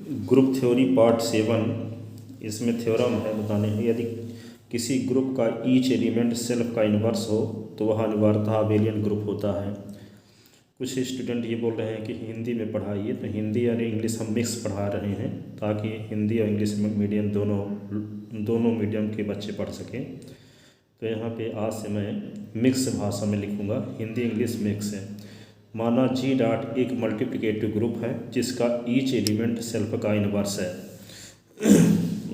Group theory part 7। इसमें theorem है बताने हैं, यदि किसी ग्रुप का ईच एलिमेंट सेल्फ का इन्वर्स हो तो वह अनिवार्यतः अबेलियन ग्रुप होता है। कुछ स्टूडेंट ये बोल रहे हैं कि हिंदी में पढ़ाइए, तो हिंदी और इंग्लिश हम मिक्स पढ़ा रहे हैं ताकि हिंदी और इंग्लिश मीडियम दोनों मीडियम के बच्चे पढ़ सकें। तो यहाँ पे आज से मैं मिक्स भाषा में लिखूँगा, हिंदी इंग्लिश मिक्स है। माना जी डॉट एक मल्टीप्लिकेटिव ग्रुप है जिसका ईच एलिमेंट सेल्फ का इन्वर्स है।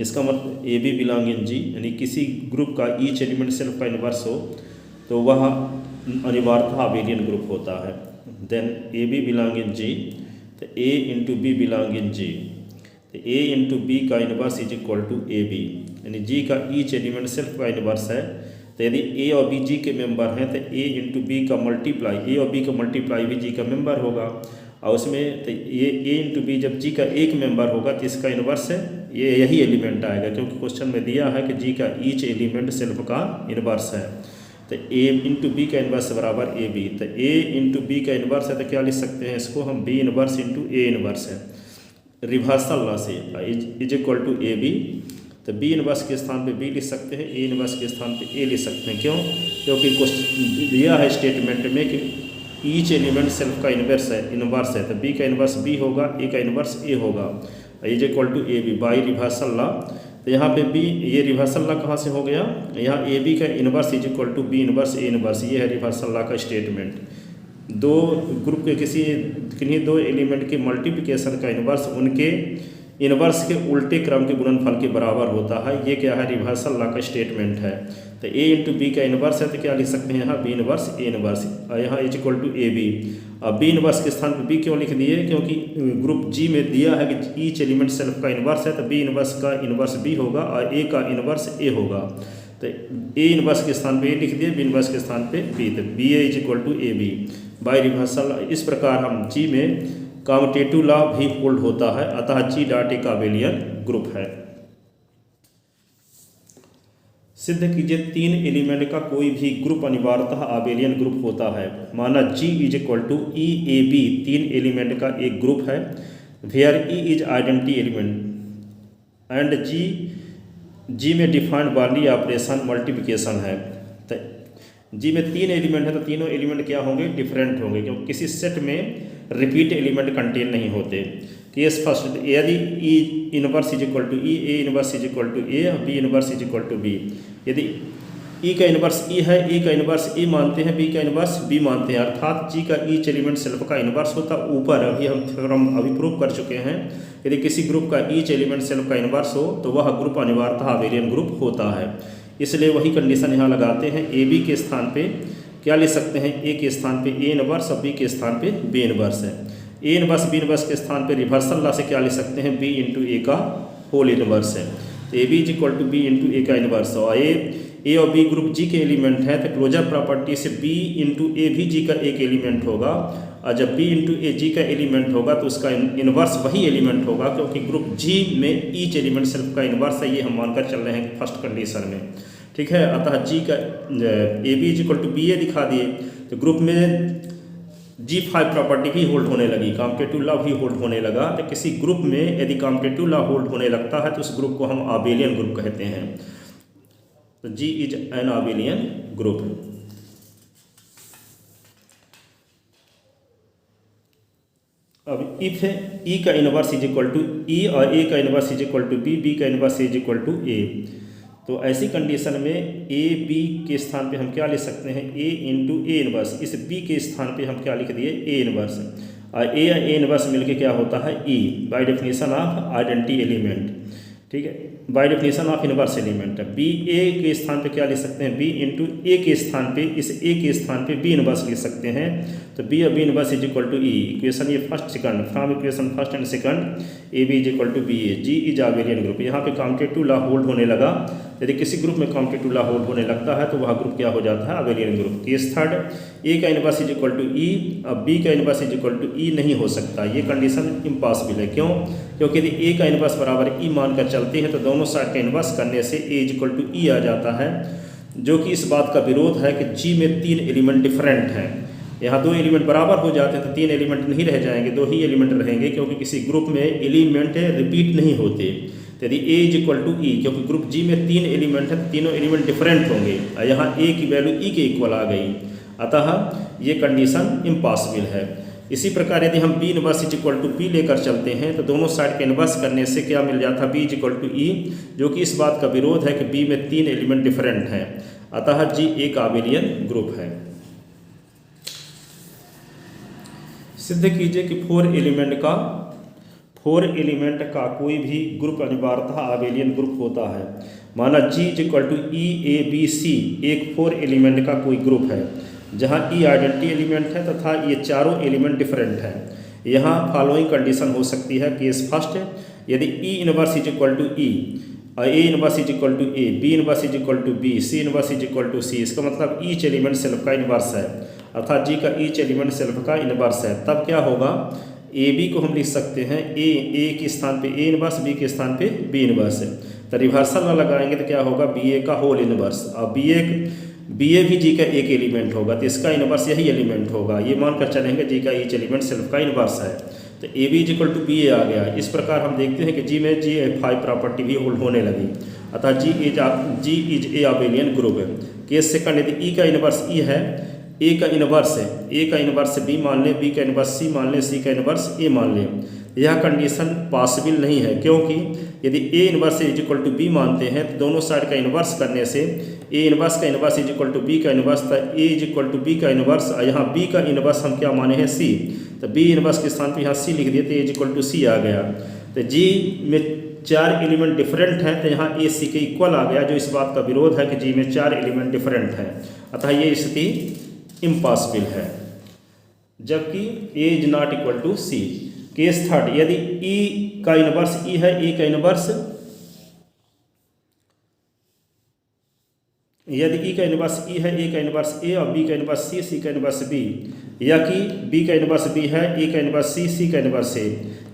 इसका मतलब ए बी बिलोंग इन जी, यानी किसी ग्रुप का ईच एलिमेंट सेल्फ का इन्वर्स हो तो वह अनिवार्यतः अबेलियन ग्रुप होता है। Then A B belong in G, तो A into B belong in G, तो ए इंटू बी का inverse is equal to A B, यानी जी का ईच एलिमेंट सेल्फ का इन्वर्स है। तो यदि ए और बी जी के मेंबर हैं तो ए इंटू बी का मल्टीप्लाई, ए और बी का मल्टीप्लाई भी जी का मेंबर होगा। और उसमें तो ये ए इंटू बी जब जी का एक मेंबर होगा तो इसका इन्वर्स है ये यही एलिमेंट आएगा, क्योंकि क्वेश्चन में दिया है कि जी का ईच एलिमेंट सेल्फ का इन्वर्स है। तो ए इंटू बी का इन्वर्स बराबर ए बी, तो ए इंटू बी का इन्वर्स है तो क्या लिख सकते हैं इसको हम, B inverse into A inverse है। रिवर्सल लॉ से is equal to A B, तो बी इन्वर्स के स्थान पे बी लिख सकते हैं, ए इन्वर्स के स्थान पे ए लिख सकते हैं। क्यों? क्योंकि क्वेश्चन दिया है स्टेटमेंट में कि ईच एलिमेंट सेल्फ का इन्वर्स है, तो बी का इन्वर्स बी होगा, ए का इन्वर्स ए होगा। Is equal to A B by reversal law. तो यहाँ पे बी, ये रिवर्सल लॉ कहाँ से हो गया, यहाँ ए बी का inverse is equal to B inverse A inverse, ये है रिवर्सल लॉ का स्टेटमेंट। दो ग्रुप के किन्हीं दो एलिमेंट के मल्टीप्लिकेशन का इन्वर्स उनके इन्वर्स के उल्टे क्रम के गुणनफल के बराबर होता है। ये क्या है, रिवर्सल लॉ का स्टेटमेंट है। तो ए इंटू बी का इन्वर्स है तो क्या लिख सकते हैं यहाँ, बी इन्वर्स ए इन्वर्स, और यहाँ is equal to A B. अब बी इन्वर्स के स्थान पर बी क्यों लिख दिए, क्योंकि ग्रुप जी में दिया है कि ईच एलिमेंट सेल्फ का इन्वर्स है, तो बी इन्वर्स का इन्वर्स बी होगा और ए का इन्वर्स ए होगा। तो ए इन्वर्स के स्थान पे ए लिख दिए, बी इन्वर्स के स्थान पे बी, तो B A is equal to A B by reversal. इस प्रकार हम जी में कम्यूटेटिव लॉ भी होल्ड होता है, अतः जी डॉट एक अबेलियन ग्रुप है। सिद्ध कीजिए तीन एलिमेंट का कोई भी ग्रुप अनिवार्यतः अबेलियन ग्रुप होता है। माना G is equal to E A B तीन एलिमेंट का एक ग्रुप है, where E is identity element and G में डिफाइंड बार्ली ऑपरेशन मल्टीप्लिकेशन है। तो जी में तीन एलिमेंट है तो तीनों एलिमेंट क्या होंगे, डिफरेंट होंगे, क्योंकि किसी सेट में रिपीट एलिमेंट कंटेन नहीं होते। केस फर्स्ट, यदि E inverse is equal to E, A inverse is equal to A, B inverse is equal to B. यदि ई का इनवर्स ई है, ए का इनवर्स ए मानते हैं, बी का इनवर्स बी मानते हैं, अर्थात जी का ईच एलिमेंट सेल्फ का इनवर्स होता है। ऊपर अभी हम थ्योरम अभी प्रूव कर चुके हैं, यदि किसी ग्रुप का ईच एलिमेंट सेल्फ का इनवर्स हो तो वह ग्रुप अनिवार्यतः अबेलियन ग्रुप होता है। इसलिए वही कंडीशन यहाँ लगाते हैं। ए बी के स्थान पे क्या ले सकते हैं, ए के स्थान पे ए इनवर्स और बी के स्थान पे बी इनवर्स है। ए इनवर्स बी इनवर्स के स्थान पे रिवर्सल लॉ से क्या ले सकते हैं, बी इंटू ए का होल इनवर्स है। तो A B is equal to B into A का इनवर्स, और ए और बी ग्रुप जी के एलिमेंट है तो क्लोजर प्रॉपर्टी से बी इंटू ए भी जी का एक एलिमेंट होगा, और जब बी इंटू ए जी का एलिमेंट होगा तो उसका इनवर्स वही एलिमेंट होगा, क्योंकि ग्रुप जी में ईच एलिमेंट सेल्फ का इनवर्स है, ये हम मानकर चल रहे हैं फर्स्ट कंडीशन में। ठीक है, अतः जी का A B is equal to B A दिखा दिए, तो ग्रुप में G5 प्रॉपर्टी भी होल्ड होने लगी, कम्यूटेटिव लॉ भी होल्ड होने लगा। तो किसी ग्रुप में यदि कम्यूटेटिव लॉ होल्ड होने लगता है तो उस ग्रुप को हम अबेलियन ग्रुप कहते हैं। तो G is an abelian group. अब इफ E का inverse is equal to E और A का inverse is equal to B, B का inverse is equal to A, तो ऐसी कंडीशन में ए बी के स्थान पे हम क्या लिख सकते हैं, ए इंटू ए इनवर्स। इस बी के स्थान पे हम क्या लिख दिए, ए इनवर्स, और ए इनवर्स मिलके क्या होता है, E, by definition of identity element. ठीक है, by definition of inverse element. B A के स्थान पे क्या लिख सकते हैं, बी इंटू ए के स्थान पे, इस ए के स्थान पे बी इनवर्स लिख सकते हैं। तो बी और B inverse is equal to E, equation ये first second, from equation first and second A B is equal to B A, G is abelian group. यहाँ पे कम्यूटेटिव लॉ होल्ड होने लगा। यदि किसी ग्रुप में कम्यूटेटिव लॉ होल्ड होने लगता है तो वह ग्रुप क्या हो जाता है, अबेलियन ग्रुप। केस थर्ड, ए का इनवर्स इज इक्वल टू ई, अब बी का इनवर्स इज इक्वल टू ई नहीं हो सकता, ये कंडीशन इम्पॉसिबल है। क्यों? क्योंकि यदि ए का इनवर्स बराबर ई मानकर चलते हैं तो दोनों साइड का इनवर्स करने से ए इज इक्वल टू ई आ जाता है, जो कि इस बात का विरोध है कि जी में तीन एलिमेंट डिफरेंट हैं। यहाँ 2 एलिमेंट बराबर हो जाते हैं तो 3 एलिमेंट नहीं रह जाएंगे, 2 ही एलिमेंट रहेंगे, क्योंकि किसी ग्रुप में एलिमेंट रिपीट नहीं होते। तो यदि ए इज इक्वल टू ई, क्योंकि ग्रुप जी में 3 एलिमेंट है तो तीनों एलिमेंट डिफरेंट होंगे और यहाँ ए की वैल्यू ई के इक्वल आ गई, अतः ये कंडीशन इम्पॉसिबल है। इसी प्रकार यदि हम B inverse is equal to P लेकर चलते हैं तो दोनों साइड के इनवर्स करने से क्या मिल जाता है, B is equal to E, जो कि इस बात का विरोध है कि बी में 3 एलिमेंट डिफरेंट हैं, अतः जी एक आबेलियन ग्रुप है। सिद्ध कीजिए कि 4 एलिमेंट का कोई भी ग्रुप अनिवार्यतः आबेलियन ग्रुप होता है। माना G is equal to E A B C एक 4 एलिमेंट का कोई ग्रुप है, जहाँ ई आइडेंटिटी एलिमेंट है तथा ये चारों एलिमेंट डिफरेंट हैं। यहाँ फॉलोइंग कंडीशन हो सकती है। केस फर्स्ट, यदि E inverse is equal to E, A inverse is equal to A, B inverse is equal to B, C inverse is equal to C, इसका मतलब ईच एलिमेंट सेल्फ का inverse है, अर्थात G का each element self का inverse है। तब क्या होगा, ए बी को हम लिख सकते हैं ए के स्थान पे ए इनवर्स, बी के स्थान पे बी इनवर्स है। तो रिवर्सल में लगाएंगे तो क्या होगा, बी ए का होल इनवर्स, और बी ए भी जी का एक एलिमेंट होगा तो इसका इनवर्स यही एलिमेंट होगा। ये मानकर चलेंगे जी का ईच एलिमेंट सेल्फ का इनवर्स है, तो A B is equal to B A आ गया। इस प्रकार हम देखते हैं कि जी में जी 5 प्रॉपर्टी भी होल्ड होने लगी, अतः जी इज ए आबेलियन ग्रुप है। केस सेकंड, यदि ई का इनवर्स ई है, ए का इनवर्स है, ए का इनवर्स बी मान लें, बी का इनवर्स सी मान लें, सी का इनवर्स ए मान लें, यह कंडीशन पॉसिबल नहीं है, क्योंकि यदि A inverse is equal to B मानते हैं तो दोनों साइड का इनवर्स करने से ए इनवर्स का inverse is equal to B का इनवर्स था, A is equal to B का इनवर्स, यहाँ बी का इनवर्स हम क्या माने हैं, सी, तो बी इनवर्स के स्थान पर यहाँ सी लिख दिए तो ए इज इक्वल टू सी आ गया। तो जी में 4 एलिमेंट डिफरेंट हैं तो यहाँ ए सी के इक्वल आ गया, जो इस बात का विरोध है कि जी में 4 एलिमेंट डिफरेंट हैं, अतः ये स्थिति इम्पॉसिबल है, जबकि A is not equal to C. Case third, यदि ई का इनवर्स ई है, ए का इनवर्स, यदि ई का इनवर्स ई है, ए का इनवर्स ए और बी का इनवर्स सी, सी का इनवर्स बी, या कि बी का इनवर्स बी है, ए का इनवर्स सी, सी का इनवर्स ए,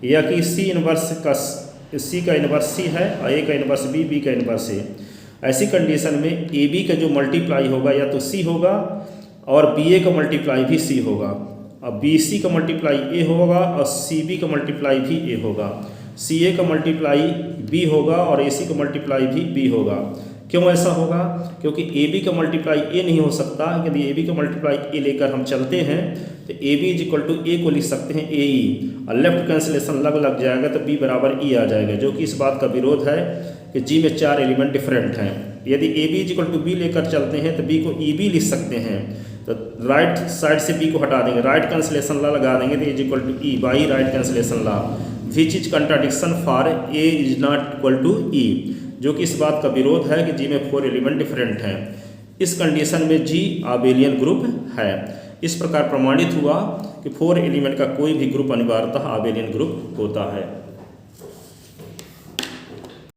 या कि सी इनवर्स का सी का इनवर्स सी है और ए का इनवर्स बी, बी का इनवर्स ए, ऐसी कंडीशन में ए बी का जो मल्टीप्लाई होगा या तो सी होगा और बी ए का मल्टीप्लाई भी सी होगा, और बी सी का मल्टीप्लाई ए होगा और सी बी का मल्टीप्लाई भी ए होगा, सी ए का मल्टीप्लाई बी होगा और ए सी का मल्टीप्लाई भी बी होगा। क्यों ऐसा होगा, क्योंकि ए बी का मल्टीप्लाई ए नहीं हो सकता। यदि ए बी का मल्टीप्लाई ए लेकर हम चलते हैं तो A B is equal to A को लिख सकते हैं ए ई, और लेफ्ट कैंसिलेशन लग जाएगा तो बी बराबर ई आ जाएगा, जो कि इस बात का विरोध है कि जी में 4 एलिमेंट डिफरेंट हैं। यदि A B is equal to B लेकर चलते हैं तो बी को ई बी लिख सकते हैं, तो राइट साइड से बी को हटा देंगे, राइट कैंसिलेशन ला लगा देंगे तो is equal to E by right cancellation law, which is contradiction for A is not equal to E, जो कि इस बात का विरोध है कि जी में 4 एलिमेंट डिफरेंट हैं। इस कंडीशन में जी आबेलियन ग्रुप है। इस प्रकार प्रमाणित हुआ कि 4 एलिमेंट का कोई भी ग्रुप अनिवार्यतः आबेलियन ग्रुप होता है।